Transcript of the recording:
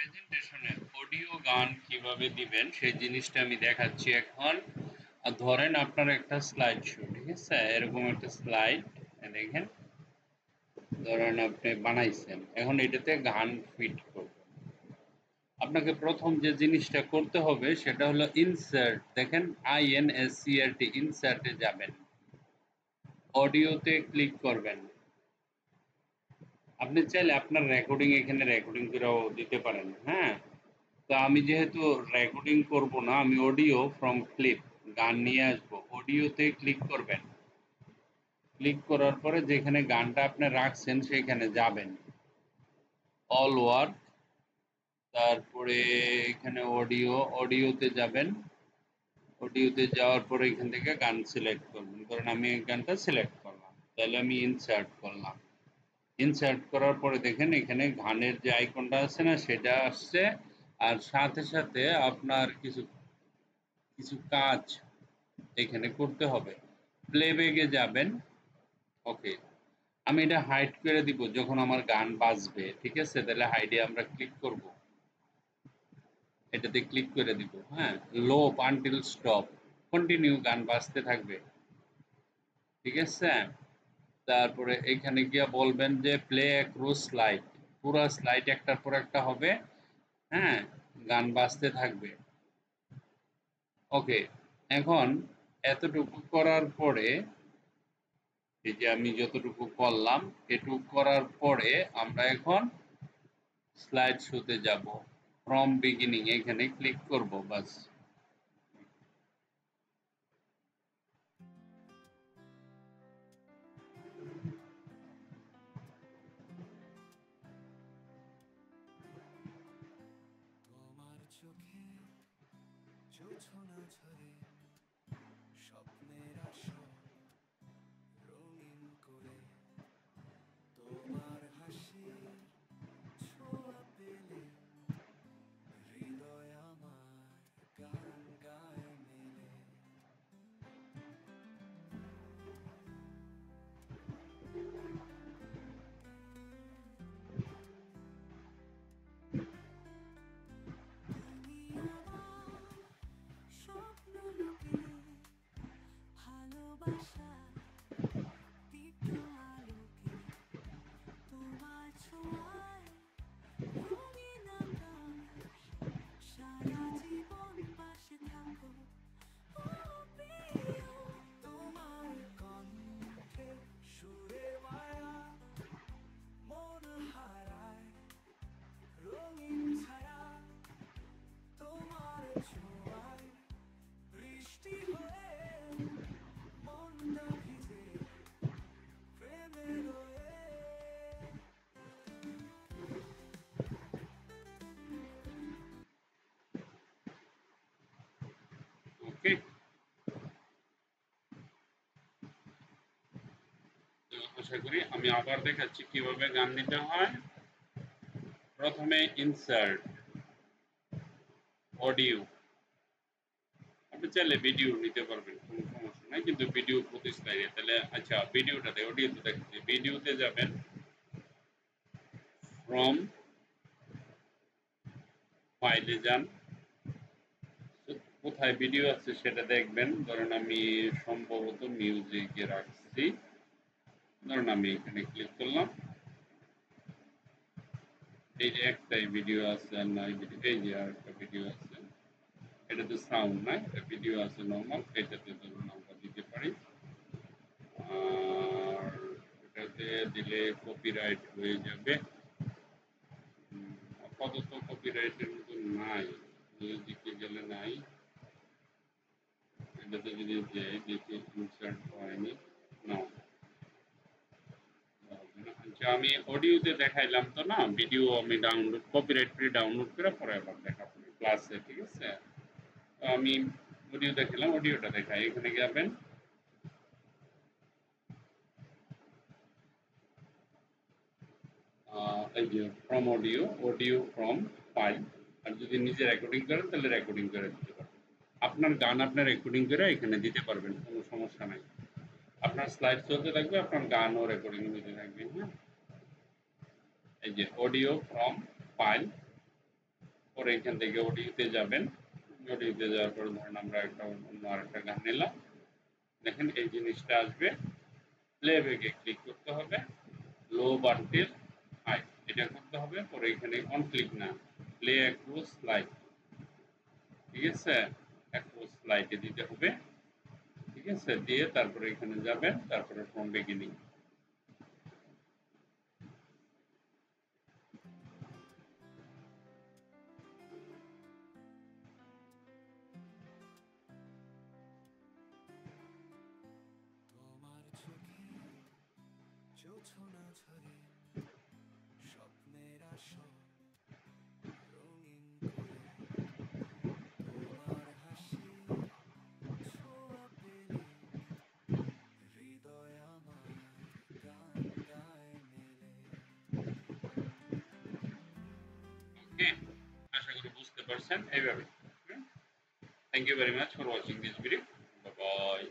প্রেজেন্টেশনে audio গান কিভাবে দিবেন সেই জিনিসটা আমি দেখাচ্ছি এখন। ধরেন আপনার একটা স্লাইড শো, ঠিক আছে, এরকম একটা স্লাইড দেখেন, ধরেন আপনি বানাইছেন, এখন এটাতে গান ফিট করবেন। আপনাকে প্রথম যে জিনিসটা করতে হবে সেটা হলো ইনসার্ট, দেখেন INSERT, ইনসার্টে যাবেন, অডিওতে ক্লিক করবেন। আপনি চাইলে আপনার রেকর্ডিং এখানে রেকর্ডিং করেও দিতে পারেন, হ্যাঁ। তো আমি যেহেতু রেকর্ডিং করব না, আমি অডিও ফ্রম ক্লিপ গান নিয়ে আসবো, অডিওতে ক্লিক করবেন। ক্লিক করার পরে যেখানে গানটা আপনি রাখছেন সেখানে যাবেন, অল ওয়ার্ক, তারপরে এখানে অডিও, অডিওতে যাবেন। অডিওতে যাওয়ার পরে এখান থেকে গান সিলেক্ট করবেন, ধরেন আমি এই গানটা সিলেক্ট করলাম, তাহলে আমি ইনসার্ট করলাম। ইনসার্ট করার পরে দেখেন এখানে গানের যে আইকনটা আছে না সেটা আসছে। আর সাথে সাথে আপনার কিছু কিছু কাজ এখানে করতে হবে। প্লেব্যাকে যাবেন, ওকে। আমি এটা হাইড করে দিব যখন আমার গান বাজবে, ঠিক আছে, তাহলে হাইডে আমরা ক্লিক করব, এটাতে ক্লিক করে দিব, হ্যাঁ। লোপ আনটিল স্টপ, কন্টিনিউ, গান বাজতে থাকবে, ঠিক আছে। তারপরে এখানে গিয়ে বলবেন যে প্লে অ্যাক্রস স্লাইড, পুরো স্লাইড একটার পর একটা হবে, হ্যাঁ, গান বাজতে থাকবে, ওকে। এখন এতটুকু করার পরে, এই যে আমি যতটুকু করলাম, এটুকু করার পরে আমরা এখন স্লাইড শোতে যাব, ফ্রম বিগিনিং এখানে ক্লিক করব, বাস। তোমার চোখে জোছনা ঝরে স্বপ্নের আসর রঙিন করে, তোমার হাসির ছোঁয়া পেলে হৃদয় আমার গান গায় মেলে। তুমি আমার স্বপ্ন লোকে ভালোবাসা দীপ্ত আলোকে, তোমার ছোঁয়ায় রঙিন আকাশ, সারা জীবন পাশে থাকো ও প্রিয়। তোমার কণ্ঠে সুরে মায়া মন হারায় রঙিন ছায়া, তোমার ছোঁয়ায় বৃষ্টি হয়ে মনটা ভিজে প্রেমে রয়ে। ওকে, তো আশা করি আমি আবার দেখাচ্ছি কিভাবে গান নিতে হয়। প্রথমে ইনসার্ট, অডিও, আপনি চাইলে ভিডিও নিতে পারবেন, কোনো সমস্যা নাই, কিন্তু ভিডিও প্রতি স্লাইডে, তাহলে আচ্ছা ভিডিওটাতে, অডিওতে দেখছি, ভিডিওতে যাবেন, ফ্রম ফাইলে যান, কোথায় ভিডিও আছে সেটা দেখবেন, ধরেন আমি সম্ভবত মিউজিকে রাখছি, ধরুন আমি এখানে ক্লিক করলাম, এই যে একটাই ভিডিও আছে, আর নাই ভিডিও, এই যে আর একটা ভিডিও আছে, এটা তো সাউন্ড নাই, এটা ভিডিও আছে নর্মাল, এটাতে ধরুন আমরা দিতে পারি। আর এটাতে দিলে কপিরাইট হয়ে যাবে, আপাতত কপিরাইটের মতো নাই, মিউজিকে গেলে নাই, এটাতে যদি যাই দেখি ইনসার্ট হয়নি, না। আচ্ছা আমি অডিওতে দেখাইলাম তো না, ভিডিও আমি ডাউনলোড, কপিরাইট ফ্রি ডাউনলোড করে পরে আবার দেখাবো ক্লাসে, ঠিক আছে। তো আমি অডিও দেখালাম, অডিওটা দেখাই, এখানে যাবেন, এই যে from audio, audio from file, আর যদি নিজে রেকর্ডিং করেন তাহলে রেকর্ডিং করে দিতে পারবেন, আপনার গান আপনার রেকর্ডিং করে এখানে দিতে পারবেন, কোনো সমস্যা নাই। আপনার স্লাইড চলতে থাকবে, আপনার গানও রেকর্ডিং হতে থাকবে, হ্যাঁ। এই যে অডিও ফ্রম ফাইল, পরে এখান থেকে অডিওতে যাবেন। অডিওতে যাওয়ার পর ধরেন আমরা একটা অন্য আরেকটা গান নিলাম। দেখেন এই জিনিসটা আসবে। প্লেব্যাকে ক্লিক করতে হবে। লো বাটন হাই এটা করতে হবে। পরে এখানে অন ক্লিক না, প্লে অ্যাক্রস স্লাইড, ঠিক আছে? অ্যাক্রস স্লাইডে দিতে হবে, ঠিক আছে? দিয়ে তারপরে এখানে যাবেন, তারপরে ফ্রম বিগিনিং। তোমার চোখে জোছনা ঝরে স্বপ্নের আসর রঙিন করে, তোমার হাসি ছোঁয়া পেলে হৃদয় আমার গান গায় মেলে। ওকে, আশা করি বুঝতে পারছেন এইভাবে। Thank you very much for watching this video. Bye by.